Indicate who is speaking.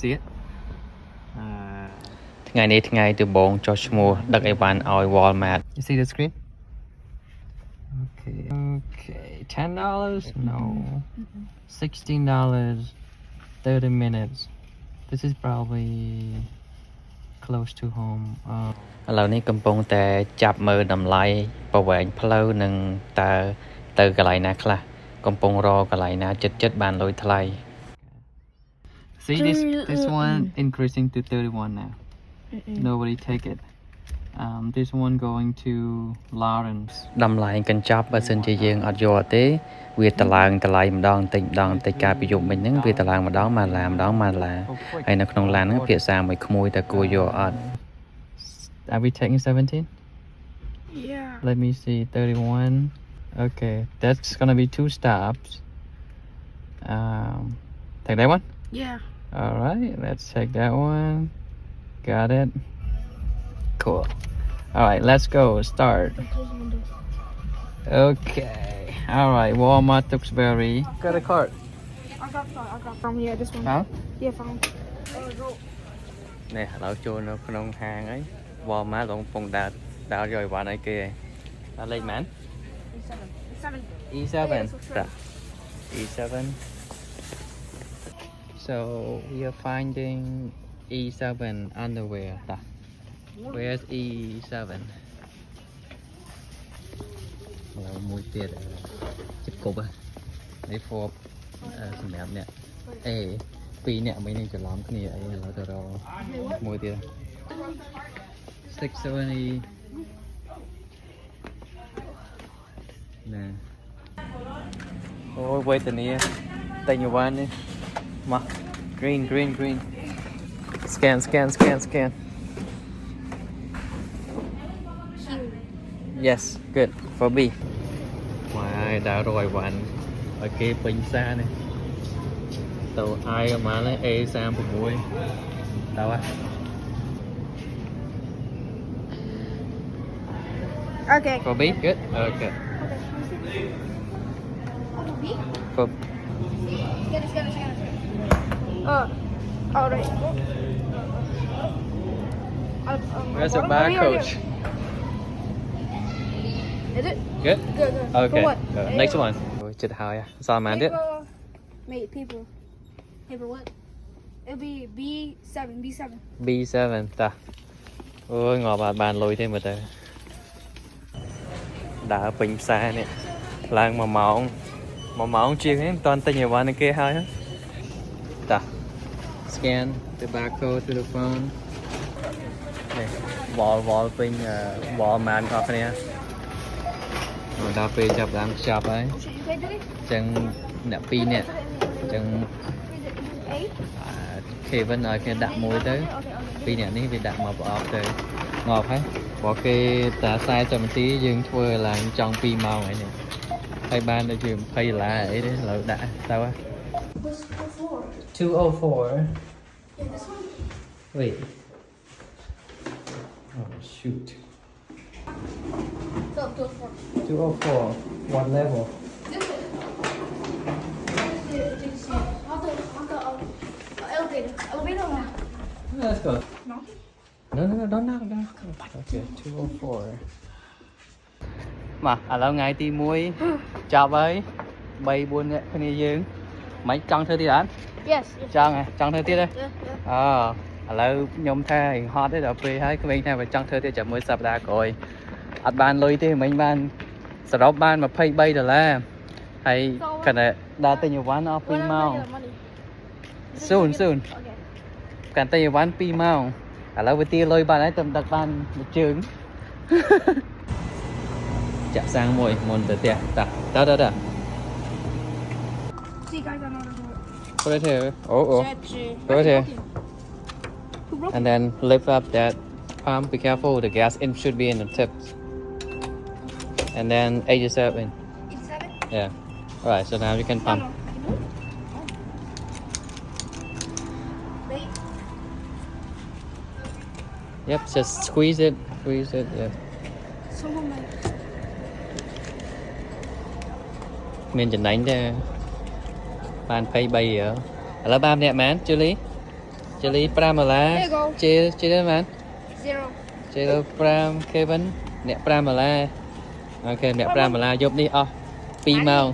Speaker 1: see it?
Speaker 2: ថ្ងៃនេះថ្ងៃដំបូងចុះឈ្មោះដឹកអីវ៉ាន់ឲ្យ Walmart.
Speaker 1: You see the screen? Okay. $10? No. $16. 30 minutes. This is probably close to home.
Speaker 2: ឥឡូវនេះកំពុងតែចាប់មើលតម្លៃប្រវែងផ្លូវនិងតើទៅកន្លែងណាខ្លះកំពុងរកកន្លែងណាចិត្តបានលុយថ្លៃ
Speaker 1: See this one increasing to 31 now. Nobody take it. This one going to Lawrence.
Speaker 2: តម្លៃកញ្ចប់បើសិនជាយើងអត់យកទេវាតឡើងតម្លៃម្ដងតិចការពីយប់មិញហ្នឹងវាតឡើងម្ដងមកឡាហើយនៅក្នុងឡានហ្នឹងភាសាមួយក្មួយតែគួរយកអត់
Speaker 1: Are we taking 17?
Speaker 3: Yeah.
Speaker 1: Let me see 31. Okay, that's gonna be 2 stops. Take that one?
Speaker 3: Yeah.
Speaker 1: All right, let's take that one. Got it. Cool. All right, let's go. Start. Okay. All right, Walmart Tewksbury. Got a cart.
Speaker 3: I got from here. This one.
Speaker 1: Huh?
Speaker 3: Yeah, from.
Speaker 2: នេះឥឡូវចូលនៅក្នុងហាងហើយ Walmart កំពុងដើរយកអីវ៉ាន់ឲ្យគេហើយលេខម៉ាន E7 តា E7 So we are finding E7 underwear តា Where's E7 ឥឡូវមួយទៀតចិត្តគប់នេះហ្វបសម្រាប់អ្នកអេពីរអ្នកមិញនឹងច្រឡំគ្នាអីឥឡូវទៅរកមួយទៀត 670 nè ôi quay tình yêu tay nhiều quan đi mà green scan yes good for B ngoài đã rồi bạn ở kia bình xa này tàu ai mà lấy e sam phục vui đâu á
Speaker 3: Okay.
Speaker 2: for B good okay for
Speaker 3: Get it. All right.
Speaker 2: where's the barcode
Speaker 3: Is it?
Speaker 2: good
Speaker 3: Good.
Speaker 2: okay
Speaker 3: For what?
Speaker 2: next one chụp hỏi à sao mà biết
Speaker 3: Paper. Paper what? It'll be B7.
Speaker 2: B7 ta ôi ngồi bàn lùi thêm một tờ đã bình xa nè là mà mỏng chiên hết toàn tay nhiều bạn kia hai á ta scan the barcode to the phone này wall pin wall man có cái này người ta phê chụp đang chụp ấy chân nạp pin nè chân khi vẫn nói cái đạm muối tới pin nè ní vì đạm mà bỏ tới ngọt hết bỏ cái ta sai cho một tí dương thua là trong pi màu này nè hay ban để chìm hay là ấy đấy là đã sao á 204 wait oh shoot 204 what level
Speaker 3: Elevator.
Speaker 2: let's go
Speaker 3: No.
Speaker 2: no don't knock okay 204 màឥឡូវថ្ងៃទី1ចាប់ហើយ3 4នាក់គ្នាយើងមិនចង់ធ្វើទៀតអត់
Speaker 3: Yes.
Speaker 2: ចង់ធ្វើទៀតទេ ឥឡូវខ្ញុំថារៀងហត់ទេដល់ពេលហើយក្មេងថាបើចង់ធ្វើទៀតចាំមើលសប្តាហ៍ក្រោយអត់បានលុយទេមិញបានសរុបបាន$23ហើយគាត់តែដើរទិញអីវ៉ាន់អស់2ម៉ោង soon កាន់ទិញអីវ៉ាន់2ម៉ោងឥឡូវវាទាលុយបានហើយទៅដឹកបានមួយជើងចាក់សាំងមួយមុនទៅផ្ទះតា
Speaker 3: See, guys, I know how to do it.
Speaker 2: put it here oh put it here and then lift up that pump be careful the gas in should be in the tip and then 87 yeah all right so now you can pump yep just squeeze it yeah mình chỉnh đánh ra bàn pay bay ở là ba nè man chưa lý Jelly 5ដុល្លារ
Speaker 3: There you go.
Speaker 2: ជេរមែន
Speaker 3: Zero.
Speaker 2: ជេរ5 Kevin អ្នក5ដុល្លារអូខេអ្នក5ដុល្លារយប់នេះអស់2ម៉ោង